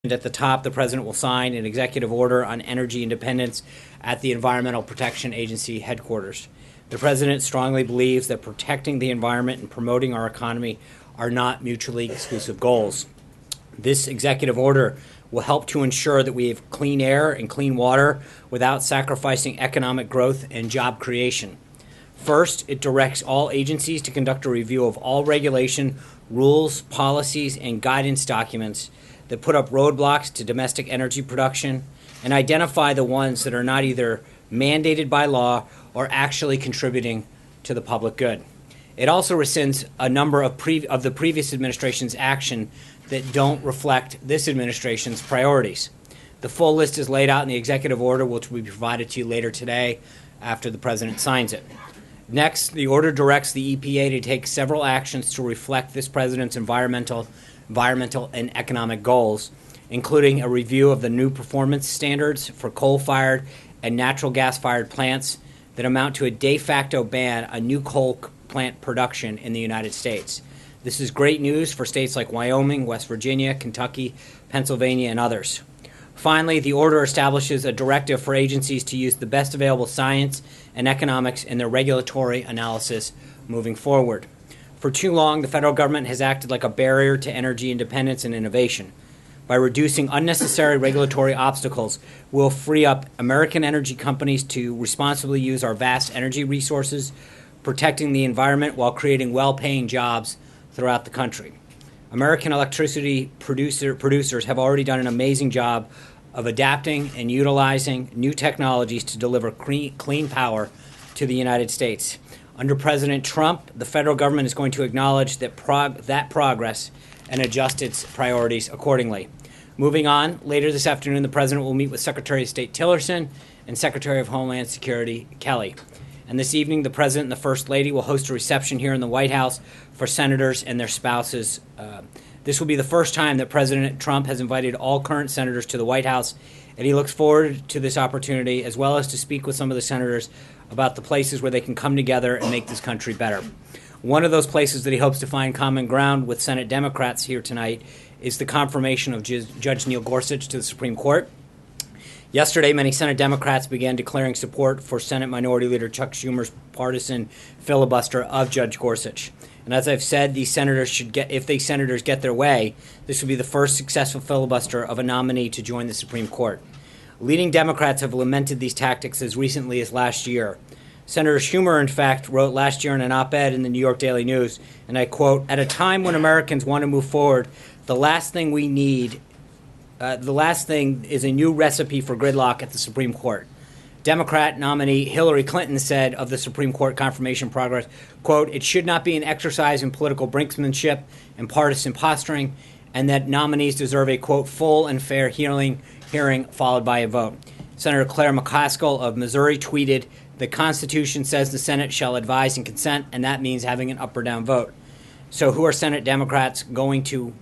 At the top, the president will sign an executive order on energy independence at the Environmental Protection Agency headquarters. The president strongly believes that protecting the environment and promoting our economy are not mutually exclusive goals. This executive order will help to ensure that we have clean air and clean water without sacrificing economic growth and job creation. First, it directs all agencies to conduct a review of all regulation, rules, policies, and guidance documents that put up roadblocks to domestic energy production and identify the ones that are not either mandated by law or actually contributing to the public good. It also rescinds a number of the previous administration's action that don't reflect this administration's priorities. The full list is laid out in the executive order, which will be provided to you later today after the president signs it. Next, the order directs the EPA to take several actions to reflect this president's environmental and economic goals, including a review of the new performance standards for coal-fired and natural gas-fired plants that amount to a de facto ban on new coal plant production in the United States. This is great news for states like Wyoming, West Virginia, Kentucky, Pennsylvania, and others. Finally, the order establishes a directive for agencies to use the best available science and economics in their regulatory analysis moving forward. For too long, the federal government has acted like a barrier to energy independence and innovation. By reducing unnecessary regulatory obstacles, we'll free up American energy companies to responsibly use our vast energy resources, protecting the environment while creating well-paying jobs throughout the country. American electricity producers have already done an amazing job of adapting and utilizing new technologies to deliver clean power to the United States. Under President Trump, the federal government is going to acknowledge that progress and adjust its priorities accordingly. Moving on, later this afternoon, the president will meet with Secretary of State Tillerson and Secretary of Homeland Security Kelly. And this evening, the president and the First Lady will host a reception here in the White House for senators and their spouses. This will be the first time that President Trump has invited all current senators to the White House, and he looks forward to this opportunity, as well as to speak with some of the senators about the places where they can come together and make this country better. One of those places that he hopes to find common ground with Senate Democrats here tonight is the confirmation of Judge Neil Gorsuch to the Supreme Court. Yesterday, many Senate Democrats began declaring support for Senate Minority Leader Chuck Schumer's partisan filibuster of Judge Gorsuch. And as I've said, if these senators get their way, this will be the first successful filibuster of a nominee to join the Supreme Court. Leading Democrats have lamented these tactics as recently as last year. Senator Schumer, in fact, wrote last year in an op-ed in the New York Daily News, and I quote, "At a time when Americans want to move forward, the last thing is a new recipe for gridlock at the Supreme Court." Democrat nominee Hillary Clinton said of the Supreme Court confirmation progress, quote, "It should not be an exercise in political brinksmanship and partisan posturing, and that nominees deserve a, quote, full and fair hearing followed by a vote." Senator Claire McCaskill of Missouri tweeted, "The Constitution says the Senate shall advise and consent, and that means having an up or down vote." So who are Senate Democrats going to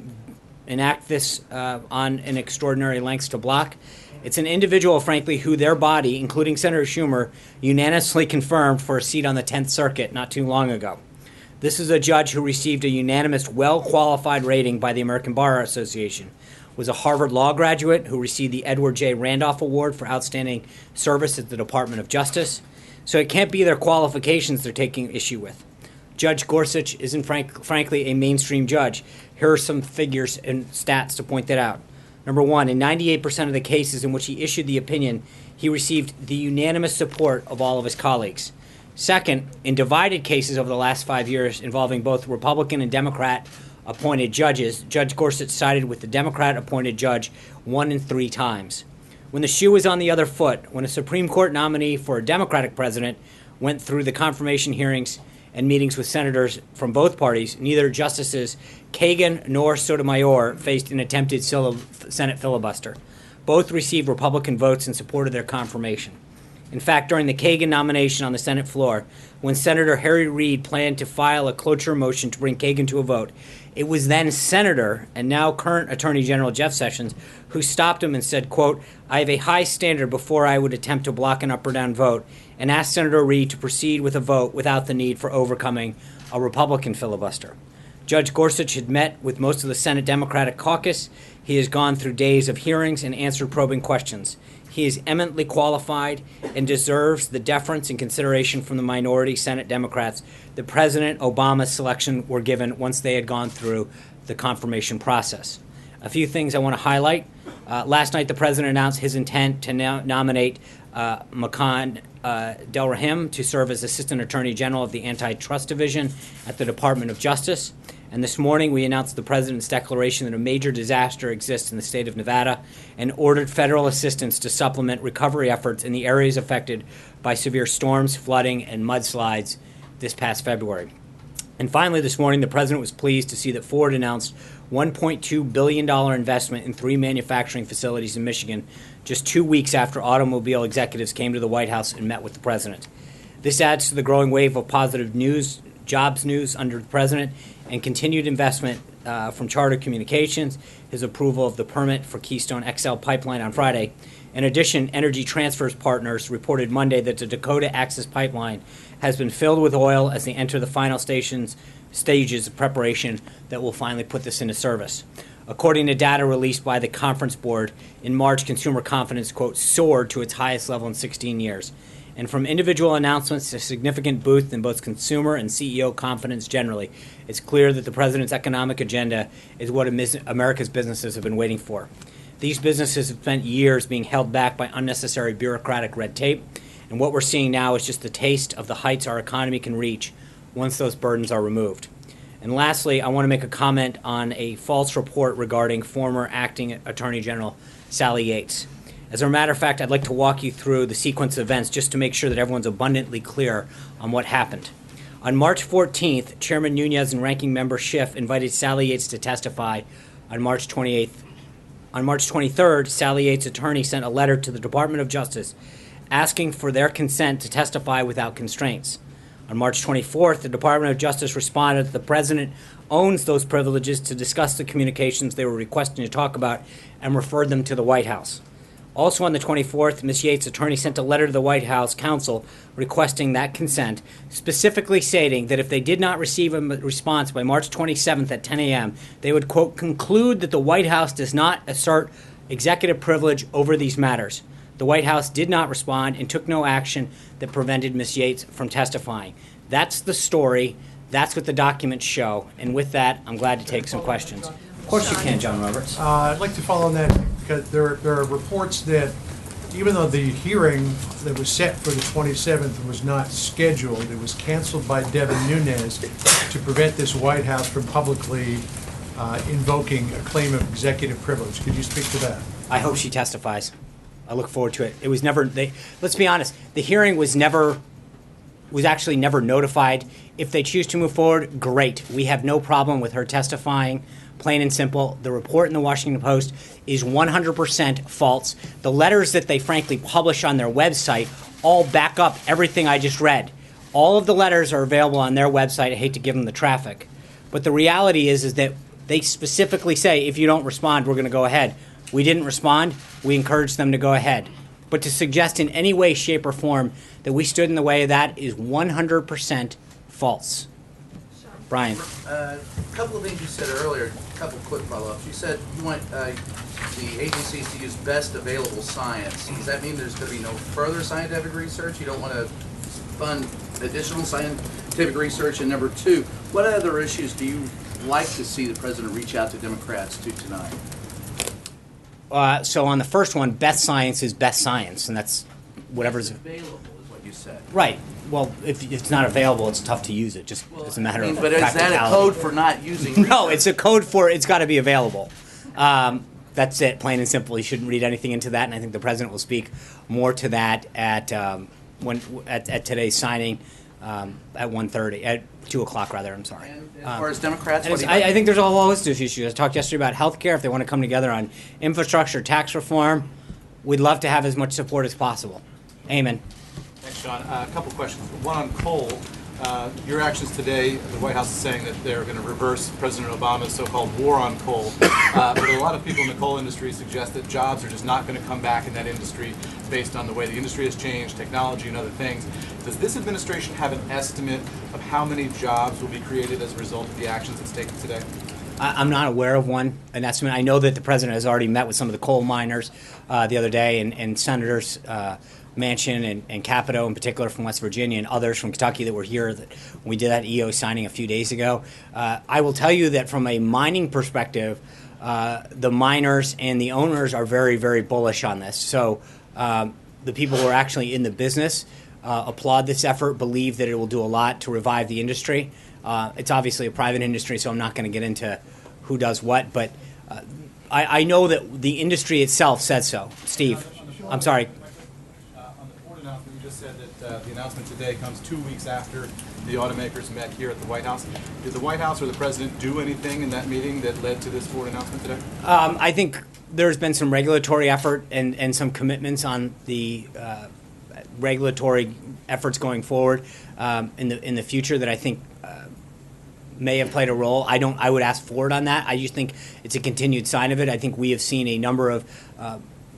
enact this on an extraordinary lengths to block? It's an individual, frankly, who their body, including Senator Schumer, unanimously confirmed for a seat on the 10th Circuit not too long ago. This is a judge who received a unanimous, well-qualified rating by the American Bar Association, was a Harvard Law graduate who received the Edward J. Randolph Award for outstanding service at the Department of Justice. So it can't be their qualifications they're taking issue with. Judge Gorsuch isn't, frankly, a mainstream judge. Here are some figures and stats to point that out. Number one, in 98% of the cases in which he issued the opinion, he received the unanimous support of all of his colleagues. Second, in divided cases over the last 5 years involving both Republican and Democrat-appointed judges, Judge Gorsuch sided with the Democrat-appointed judge 1 in 3 times. When the shoe was on the other foot, when a Supreme Court nominee for a Democratic president went through the confirmation hearings and meetings with senators from both parties, neither Justices Kagan nor Sotomayor faced an attempted Senate filibuster. Both received Republican votes in support of their confirmation. In fact, during the Kagan nomination on the Senate floor, when Senator Harry Reid planned to file a cloture motion to bring Kagan to a vote, it was then Senator and now current Attorney General Jeff Sessions who stopped him and said, quote, "I have a high standard before I would attempt to block an up or down vote," and asked Senator Reid to proceed with a vote without the need for overcoming a Republican filibuster. Judge Gorsuch had met with most of the Senate Democratic caucus. He has gone through days of hearings and answered probing questions. He is eminently qualified and deserves the deference and consideration from the minority Senate Democrats that President Obama's selection were given once they had gone through the confirmation process. A few things I want to highlight. Last night, the president announced his intent to nominate Makan Delrahim to serve as Assistant Attorney General of the Antitrust Division at the Department of Justice. And this morning, we announced the president's declaration that a major disaster exists in the state of Nevada and ordered federal assistance to supplement recovery efforts in the areas affected by severe storms, flooding, and mudslides this past February. And finally, this morning, the president was pleased to see that Ford announced $1.2 billion investment in 3 manufacturing facilities in Michigan just 2 weeks after automobile executives came to the White House and met with the president. This adds to the growing wave of positive news, jobs news under the president, and continued investment from Charter Communications, his approval of the permit for Keystone XL pipeline on Friday. In addition, Energy Transfer Partners reported Monday that the Dakota Access Pipeline has been filled with oil as they enter the final stages of preparation that will finally put this into service. According to data released by the Conference Board, in March, consumer confidence, quote, soared to its highest level in 16 years. And from individual announcements to significant boost in both consumer and CEO confidence generally, it's clear that the president's economic agenda is what America's businesses have been waiting for. These businesses have spent years being held back by unnecessary bureaucratic red tape, and what we're seeing now is just the taste of the heights our economy can reach once those burdens are removed. And lastly, I want to make a comment on a false report regarding former acting Attorney General Sally Yates. As a matter of fact, I'd like to walk you through the sequence of events just to make sure that everyone's abundantly clear on what happened. On March 14th, Chairman Nunes and Ranking Member Schiff invited Sally Yates to testify on March 28th. On March 23rd, Sally Yates' attorney sent a letter to the Department of Justice asking for their consent to testify without constraints. On March 24th, the Department of Justice responded that the president owns those privileges to discuss the communications they were requesting to talk about and referred them to the White House. Also on the 24th, Ms. Yates' attorney sent a letter to the White House counsel requesting that consent, specifically stating that if they did not receive a response by March 27th at 10 a.m., they would, quote, conclude that the White House does not assert executive privilege over these matters. The White House did not respond and took no action that prevented Ms. Yates from testifying. That's the story. That's what the documents show. And with that, I'm glad to take some questions. Of course you can, John Roberts. I'd like to follow on that because there are reports that even though the hearing that was set for the 27th was not scheduled, it was canceled by Devin Nunes to prevent this White House from publicly invoking a claim of executive privilege. Could you speak to that? I hope she testifies. I look forward to it. It was never, let's be honest, the hearing was actually never notified. If they choose to move forward, great. We have no problem with her testifying. Plain and simple. The report in the Washington Post is 100% false. The letters that they frankly publish on their website all back up everything I just read. All of the letters are available on their website. I hate to give them the traffic. But the reality is that they specifically say, if you don't respond, we're going to go ahead. We didn't respond. We encouraged them to go ahead. But to suggest in any way, shape, or form that we stood in the way of that is 100% false. Brian. A couple of things you said earlier, a couple quick follow-ups. You said you want the agencies to use best available science. Does that mean there's going to be no further scientific research? You don't want to fund additional scientific research? And number two, what other issues do you like to see the president reach out to Democrats to tonight? So on the first one, best science is best science, and that's whatever's available is what you said. Right. Well, if it's not available, it's tough to use it. Just as a matter of But is that a code for not using research? No, it's a code for it's got to be available. That's it, plain and simple. You shouldn't read anything into that, and I think the president will speak more to that at today's signing at 1:30, at 2 o'clock rather. I'm sorry. And as far as Democrats, I think there's a whole host of issues. I talked yesterday about health care. If they want to come together on infrastructure, tax reform, we'd love to have as much support as possible. Amen. Thanks, John. A couple questions. One on coal. Your actions today, the White House is saying that they're going to reverse President Obama's so-called war on coal. But a lot of people in the coal industry suggest that jobs are just not going to come back in that industry based on the way the industry has changed, technology and other things. Does this administration have an estimate of how many jobs will be created as a result of the actions it's taken today? I'm not aware of an estimate. I know that the president has already met with some of the coal miners the other day, and Senators Manchin and Capito in particular from West Virginia and others from Kentucky that were here when we did that EO signing a few days ago. I will tell you that from a mining perspective, the miners and the owners are very, very bullish on this. So the people who are actually in the business applaud this effort, believe that it will do a lot to revive the industry. It's obviously a private industry, so I'm not going to get into who does what, but I know that the industry itself says so. Steve, I'm sorry. On the Ford announcement, you just said that the announcement today comes 2 weeks after the automakers met here at the White House. Did the White House or the president do anything in that meeting that led to this Ford announcement today? I think there's been some regulatory effort and some commitments on the regulatory efforts going forward in the future that I think may have played a role. I would ask Ford on that. I just think it's a continued sign of it. I think we have seen a number of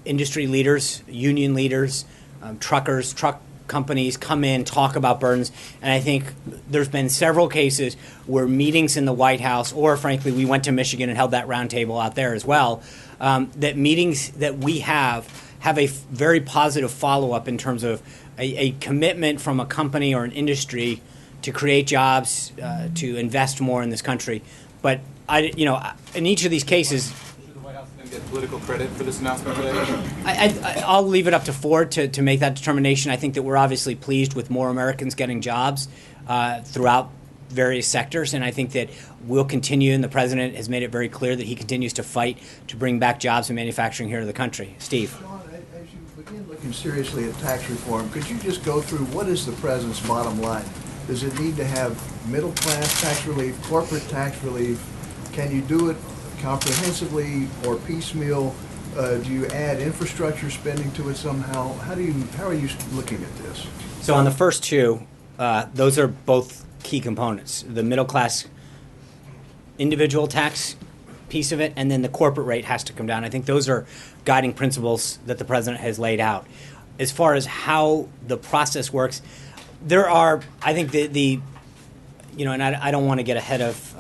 industry leaders, union leaders, truckers, truck companies come in, talk about burdens, and I think there's been several cases where meetings in the White House, or frankly, we went to Michigan and held that roundtable out there as well, that meetings that we have a very positive follow-up in terms of a commitment from a company or an industry to create jobs, to invest more in this country. But in each of these cases, should the White House then get political credit for this announcement today? I'll leave it up to Ford to make that determination. I think that we're obviously pleased with more Americans getting jobs throughout various sectors, and I think that we'll continue, and the president has made it very clear that he continues to fight to bring back jobs and manufacturing here to the country. Steve. Sean, as you begin looking seriously at tax reform, could you just go through what is the president's bottom line? Does it need to have middle-class tax relief, corporate tax relief? Can you do it comprehensively or piecemeal? Do you add infrastructure spending to it somehow? How are you looking at this? So on the first two, those are both key components. The middle-class individual tax piece of it, and then the corporate rate has to come down. I think those are guiding principles that the president has laid out. As far as how the process works, there are, I think, and I don't want to get ahead of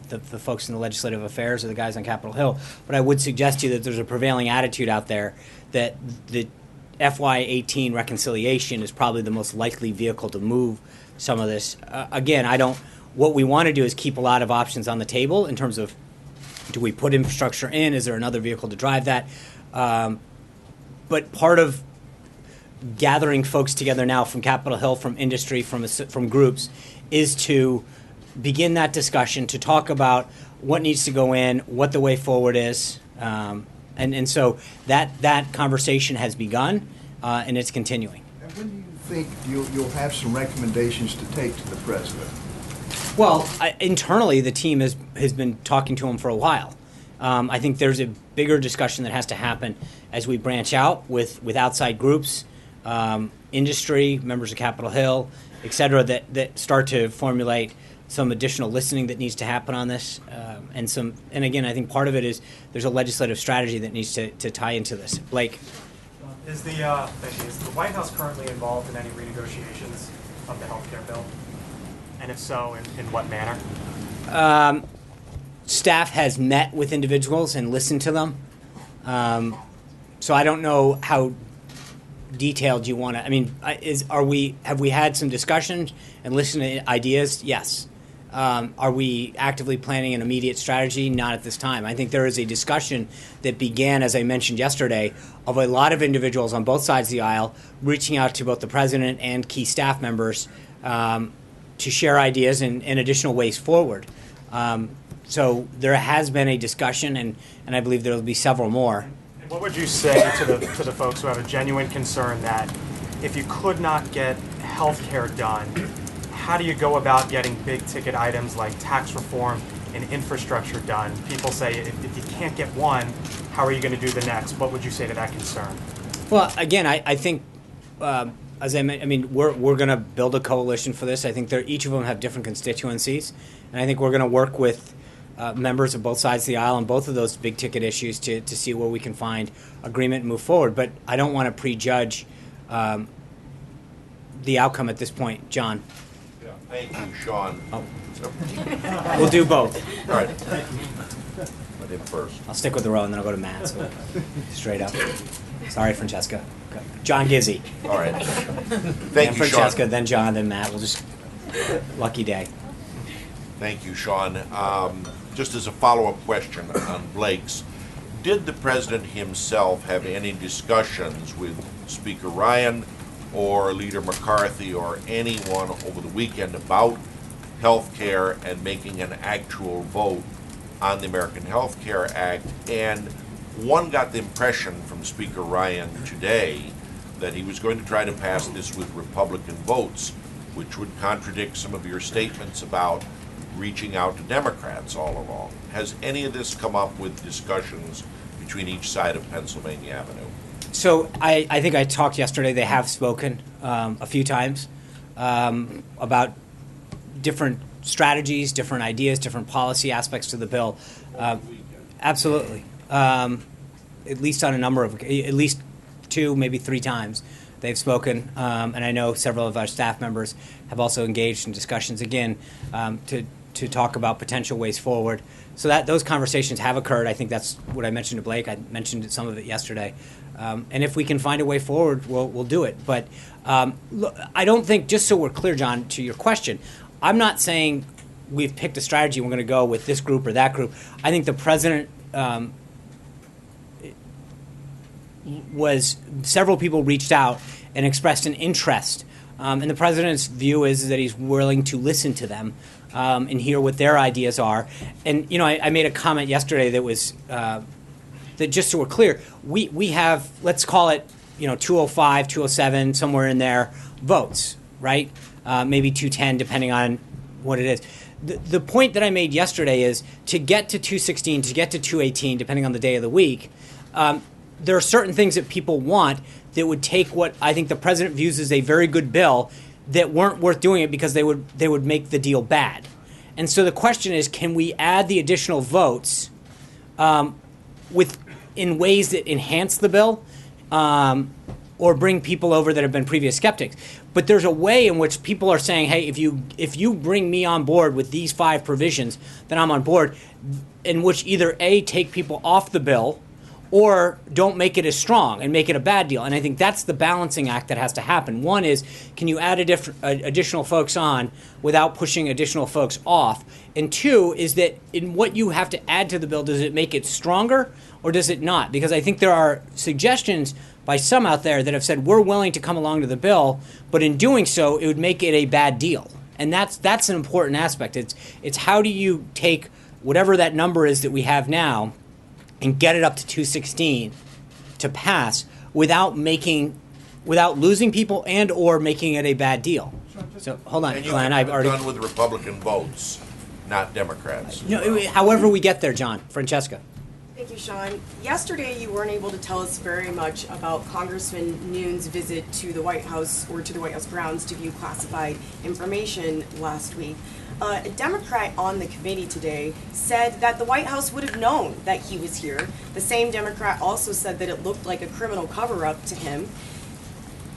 the folks in the legislative affairs or the guys on Capitol Hill, but I would suggest to you that there's a prevailing attitude out there that the FY18 reconciliation is probably the most likely vehicle to move some of this. Again, what we want to do is keep a lot of options on the table in terms of, do we put infrastructure in? Is there another vehicle to drive that? But part of gathering folks together now from Capitol Hill, from industry, from groups, is to begin that discussion, to talk about what needs to go in, what the way forward is. And so that conversation has begun, and it's continuing. And when do you think you'll have some recommendations to take to the president? Well, internally, the team has been talking to him for a while. I think there's a bigger discussion that has to happen as we branch out with outside groups, industry, members of Capitol Hill, et cetera, that start to formulate some additional listening that needs to happen on this. And again, I think part of it is there's a legislative strategy that needs to tie into this. Blake. Is the White House currently involved in any renegotiations of the health care bill? And if so, in what manner? Staff has met with individuals and listened to them. So I don't know how detailed you want to. I mean, have we had some discussions and listened to ideas? Yes. Are we actively planning an immediate strategy? Not at this time. I think there is a discussion that began, as I mentioned yesterday, of a lot of individuals on both sides of the aisle reaching out to both the president and key staff members to share ideas and additional ways forward. So there has been a discussion, and I believe there will be several more. And what would you say to the folks who have a genuine concern that if you could not get health care done, how do you go about getting big ticket items like tax reform and infrastructure done? People say if you can't get one, how are you going to do the next? What would you say to that concern? Well, again, I think as I mean, we're going to build a coalition for this. I think each of them have different constituencies, and I think we're going to work with members of both sides of the aisle on both of those big ticket issues to see where we can find agreement and move forward. But I don't want to prejudge the outcome at this point, John. Yeah, thank you, Sean. Oh. We'll do both. All right. Let him first. I'll stick with the row and then I'll go to Matt. So straight up. Sorry, Francesca. Okay. John Gizzi. All right. Then Thank you, Francesca, Sean. then John, then Matt. We'll just lucky day. Thank you, Sean. Just as a follow-up question on Blake's, did the president himself have any discussions with Speaker Ryan or Leader McCarthy or anyone over the weekend about health care and making an actual vote on the American Health Care Act? And one got the impression from Speaker Ryan today that he was going to try to pass this with Republican votes, which would contradict some of your statements about reaching out to Democrats all along. Has any of this come up with discussions between each side of Pennsylvania Avenue? So I think I talked yesterday. They have spoken a few times about different strategies, different ideas, different policy aspects to the bill. Absolutely. At least on a number of, at least 2, maybe 3 times they've spoken. And I know several of our staff members have also engaged in discussions again to talk about potential ways forward. So that those conversations have occurred. I think that's what I mentioned to Blake. I mentioned some of it yesterday. And if we can find a way forward, we'll do it. But look, I don't think, just so we're clear, John, to your question, I'm not saying we've picked a strategy, we're going to go with this group or that group. I think the president several people reached out and expressed an interest. And the president's view is that he's willing to listen to them and hear what their ideas are. And, you know, I made a comment yesterday that was, that just so we're clear, we have, let's call it, 205, 207, somewhere in there, votes, right? Maybe 210, depending on what it is. The point that I made yesterday is to get to 216, to get to 218, depending on the day of the week, there are certain things that people want that would take what I think the president views as a very good bill that weren't worth doing it because they would make the deal bad. And so the question is, can we add the additional votes in ways that enhance the bill or bring people over that have been previous skeptics? But there's a way in which people are saying, hey, if you bring me on board with these 5 provisions, then I'm on board, in which either A, take people off the bill, or don't make it as strong and make it a bad deal. And I think that's the balancing act that has to happen. One is, can you add additional folks on without pushing additional folks off? And 2 is that in what you have to add to the bill, does it make it stronger or does it not? Because I think there are suggestions by some out there that have said, we're willing to come along to the bill, but in doing so, it would make it a bad deal. And that's an important aspect. It's how do you take whatever that number is that we have now and get it up to 216 to pass without losing people and or making it a bad deal. So hold on, And you Glenn. have I've already done with Republican votes, not Democrats. however we get there, John. Francesca. Thank you, Sean. Yesterday, you weren't able to tell us very much about Congressman Nunes' visit to the White House or to the White House grounds to view classified information last week. A Democrat on the committee today said that the White House would have known that he was here. The same Democrat also said that it looked like a criminal cover-up to him.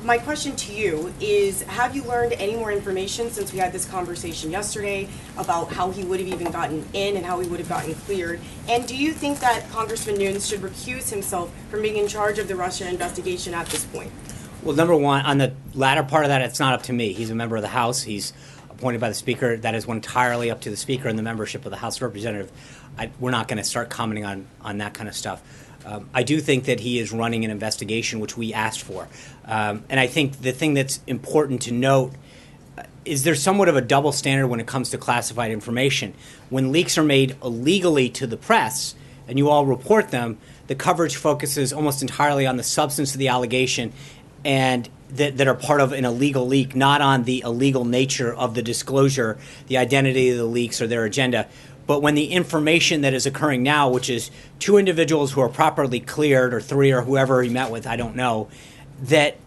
My question to you is, have you learned any more information since we had this conversation yesterday about how he would have even gotten in and how he would have gotten cleared? And do you think that Congressman Nunes should recuse himself from being in charge of the Russia investigation at this point? Well, number one, on the latter part of that, it's not up to me. He's a member of the House. He's appointed by the Speaker. That is entirely up to the Speaker and the membership of the House of Representatives. We're not going to start commenting on that kind of stuff. I do think that he is running an investigation, which we asked for. And I think the thing that's important to note is there's somewhat of a double standard when it comes to classified information. When leaks are made illegally to the press, and you all report them, the coverage focuses almost entirely on the substance of the allegation and that are part of an illegal leak, not on the illegal nature of the disclosure, the identity of the leaks, or their agenda. But when the information that is occurring now, which is 2 individuals who are properly cleared, or 3, or whoever he met with, I don't know, that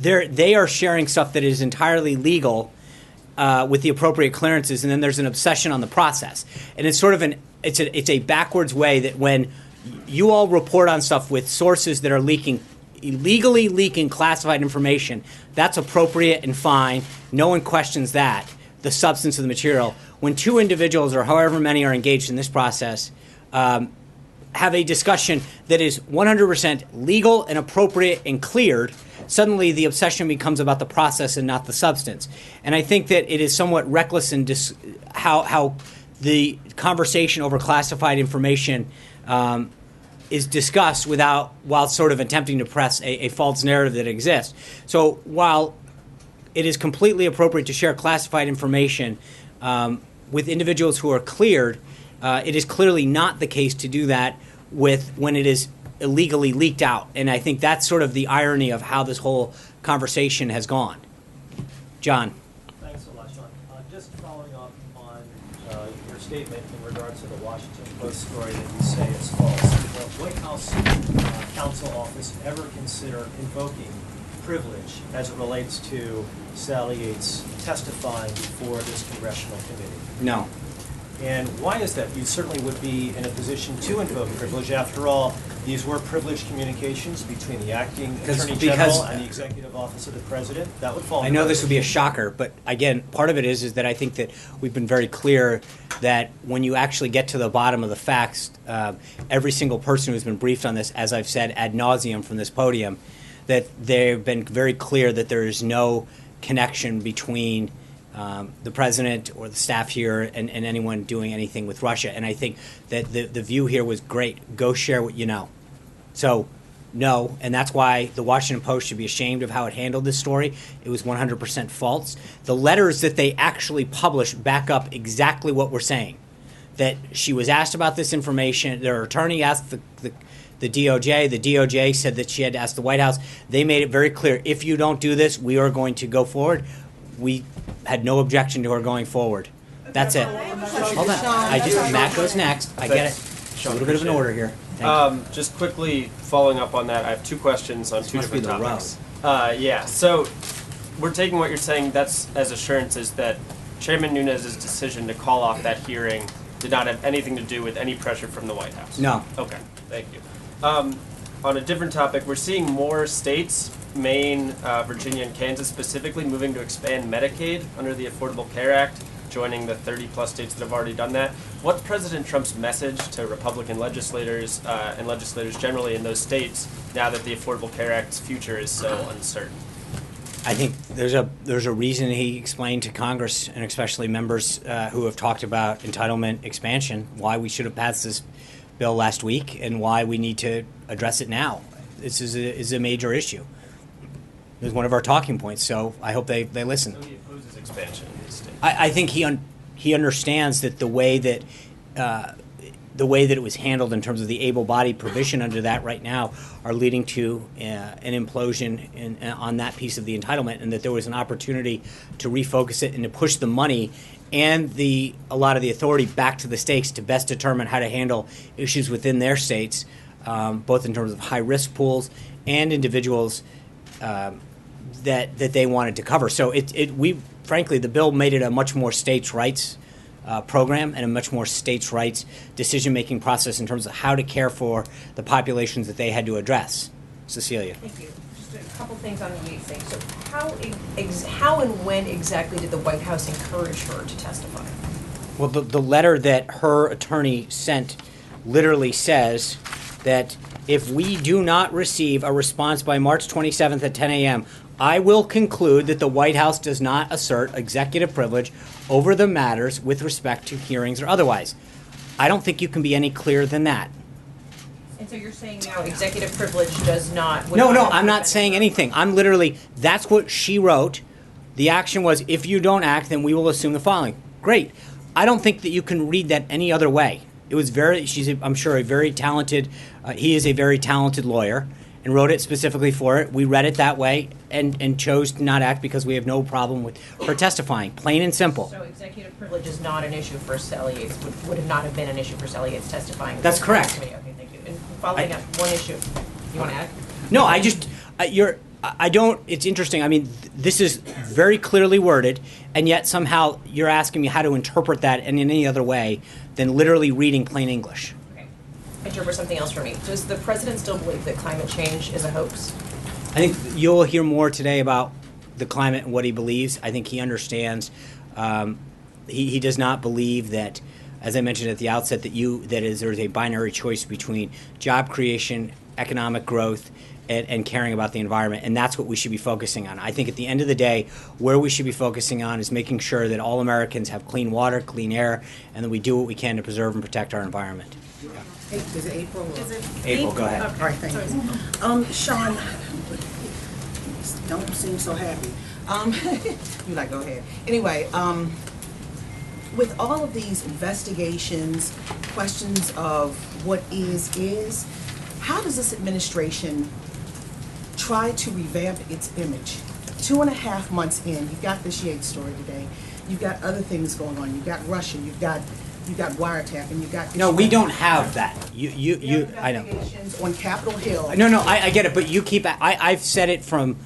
they are sharing stuff that is entirely legal with the appropriate clearances, and then there's an obsession on the process. And it's sort of it's a backwards way that when you all report on stuff with sources that are illegally leaking classified information, that's appropriate and fine. No one questions that, the substance of the material. When two individuals or however many are engaged in this process have a discussion that is 100% legal and appropriate and cleared, suddenly the obsession becomes about the process and not the substance. And I think that it is somewhat reckless in how the conversation over classified information is discussed while sort of attempting to press a false narrative that exists. So while it is completely appropriate to share classified information with individuals who are cleared, it is clearly not the case to do that when it is illegally leaked out. And I think that's sort of the irony of how this whole conversation has gone. John. Thanks a lot, Sean. Just following up on your statement in regards to the Washington Post story that you say is false. The White House counsel office ever consider invoking privilege as it relates to Sally Yates testifying before this congressional committee? No. And why is that? You certainly would be in a position to invoke privilege. After all, these were privileged communications between the acting Attorney General and the Executive Office of the President. That would fall. I know this would be a shocker, but again, part of it is that I think that we've been very clear that when you actually get to the bottom of the facts, every single person who's been briefed on this, as I've said ad nauseum from this podium, that they've been very clear that there is no connection between the president or the staff here and anyone doing anything with Russia. And I think that the view here was great. Go share what you know. So, no, and that's why the Washington Post should be ashamed of how it handled this story. It was 100% false. The letters that they actually published back up exactly what we're saying, that she was asked about this information. Their attorney asked the DOJ. The DOJ said that she had to ask the White House. They made it very clear, if you don't do this, we are going to go forward. We had no objection to her going forward. That's it. Hold on. Matt goes next. I get it. A little bit of an order here. Thank you. Just quickly following up on that, I have two questions on two different topics. Yeah, so we're taking what you're saying, that's as assurances that Chairman Nunes's decision to call off that hearing did not have anything to do with any pressure from the White House? No. Okay, thank you. On a different topic, we're seeing more states, Maine, Virginia, and Kansas specifically, moving to expand Medicaid under the Affordable Care Act, joining the 30-plus states that have already done that. What's President Trump's message to Republican legislators and legislators generally in those states now that the Affordable Care Act's future is so uncertain? I think there's a reason he explained to Congress, and especially members who have talked about entitlement expansion, why we should have passed this bill last week and why we need to address it now. This is a major issue. It was one of our talking points, so I hope they listen. So he opposes expansion in these states. I think he understands that the way that it was handled in terms of the able-bodied provision under that right now are leading to an implosion on that piece of the entitlement, and that there was an opportunity to refocus it and to push the money and a lot of the authority back to the states to best determine how to handle issues within their states, both in terms of high-risk pools and individuals that they wanted to cover. So frankly, the bill made it a much more states' rights program and a much more states' rights decision-making process in terms of how to care for the populations that they had to address. Cecilia. Thank you. Just a couple things on the Yates thing. So how and when exactly did the White House encourage her to testify? Well, the letter that her attorney sent literally says that if we do not receive a response by March 27th at 10 a.m., I will conclude that the White House does not assert executive privilege over the matters with respect to hearings or otherwise. I don't think you can be any clearer than that. And so you're saying now executive privilege does not... No, I'm not saying anything. I'm literally, that's what she wrote. The action was, if you don't act, then we will assume the following. Great. I don't think that you can read that any other way. It was I'm sure, a very talented, he is a very talented lawyer and wrote it specifically for it. We read it that way and chose to not act because we have no problem with her testifying, plain and simple. So executive privilege is not an issue for Sally Yates, would have not have been an issue for Sally Yates testifying. That's correct. Okay, thank you. And following up, one issue, you want to add? No, I don't, it's interesting. I mean, this is very clearly worded, and yet somehow you're asking me how to interpret that in any other way than literally reading plain English. Okay. Interpret something else for me. Does the president still believe that climate change is a hoax? I think you'll hear more today about the climate and what he believes. I think he understands. He does not believe that, as I mentioned at the outset, there's a binary choice between job creation, economic growth, and caring about the environment, and that's what we should be focusing on. I think at the end of the day, where we should be focusing on is making sure that all Americans have clean water, clean air, and that we do what we can to preserve and protect our environment. Is it April? April, go ahead. All right, thank you. Sean, don't seem so happy. You like, go ahead. Anyway, with all of these investigations, questions of what is, how does this administration try to revamp its image? 2.5 months in, you've got this Yates story today, you've got other things going on, you've got Russia, you've got wiretap, and you've got... No, we don't have that. You I know. Investigations on Capitol Hill. No, I get it, but you keep... I've said it from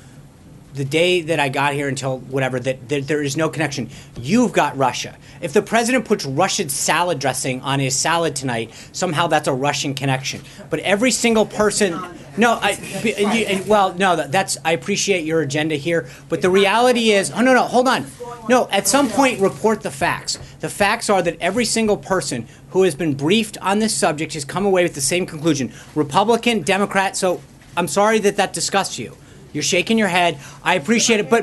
the day that I got here until whatever, that there is no connection. You've got Russia. If the president puts Russian salad dressing on his salad tonight, somehow that's a Russian connection. But every single person... No, that's... I appreciate your agenda here, but the reality is... Oh, no, hold on. No, at some point, report the facts. The facts are that every single person who has been briefed on this subject has come away with the same conclusion. Republican, Democrat, so I'm sorry that disgusts you. You're shaking your head. I appreciate it, but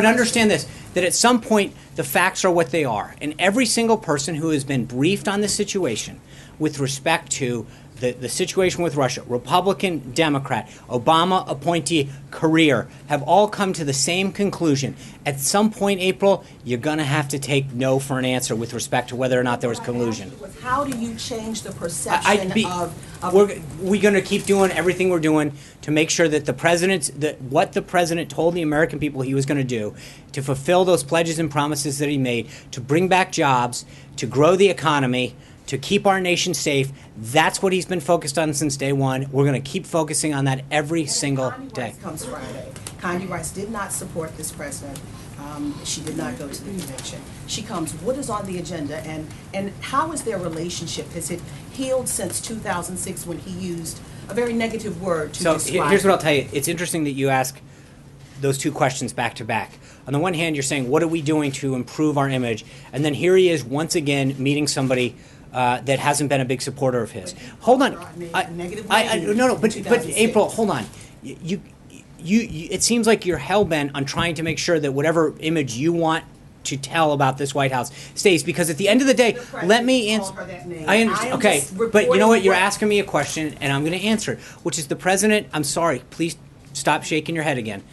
understand this, that at some point the facts are what they are. And every single person who has been briefed on this situation with respect to the situation with Russia, Republican, Democrat, Obama appointee, career, have all come to the same conclusion. At some point, April, you're going to have to take no for an answer with respect to whether or not there was collusion. How do you change the perception We're going to keep doing everything we're doing to make sure that what the president told the American people he was going to do, to fulfill those pledges and promises that he made, to bring back jobs, to grow the economy, to keep our nation safe. That's what he's been focused on since day one. We're going to keep focusing on that every single day. Condi Rice comes Friday. Condi Rice did not support this president. She did not go to the convention. She comes. What is on the agenda, and how is their relationship? Has it healed since 2006 when he used a very negative word to describe? So here's what I'll tell you. It's interesting that you ask those two questions back to back. On the one hand, you're saying, what are we doing to improve our image? And then here he is once again meeting somebody that hasn't been a big supporter of his. Hold on. But April, hold on. You it seems like you're hell-bent on trying to make sure that whatever image you want to tell about this White House stays, because at the end of the day, let me answer. I understand. Okay, but you know what? You're asking me a question, and I'm going to answer it, which is the president. I'm sorry. Please stop shaking your head again.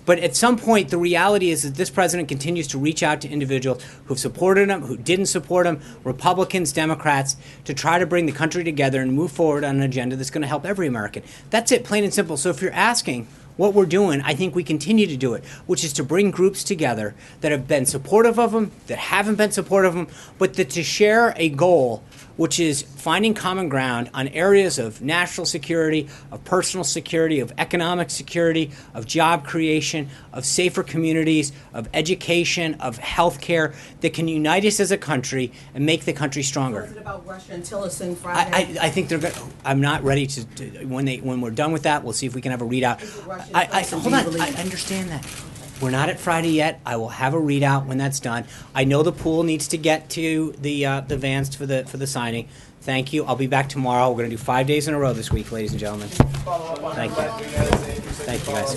But at some point, the reality is that this president continues to reach out to individuals who've supported him, who didn't support him, Republicans, Democrats, to try to bring the country together and move forward on an agenda that's going to help every American. That's it, plain and simple. So if you're asking what we're doing, I think we continue to do it, which is to bring groups together that have been supportive of him, that haven't been supportive of him, but to share a goal, which is finding common ground on areas of national security, of personal security, of economic security, of job creation, of safer communities, of education, of health care, that can unite us as a country and make the country stronger. Was it about Russia and Tillerson Friday? I think they're going. I'm not ready to when we're done with that, we'll see if we can have a readout. Hold on. I understand that. We're not at Friday yet. I will have a readout when that's done. I know the pool needs to get to the vans for the signing. Thank you. I'll be back tomorrow. We're going to do 5 days in a row this week, ladies and gentlemen. Thank you. Thank you, guys.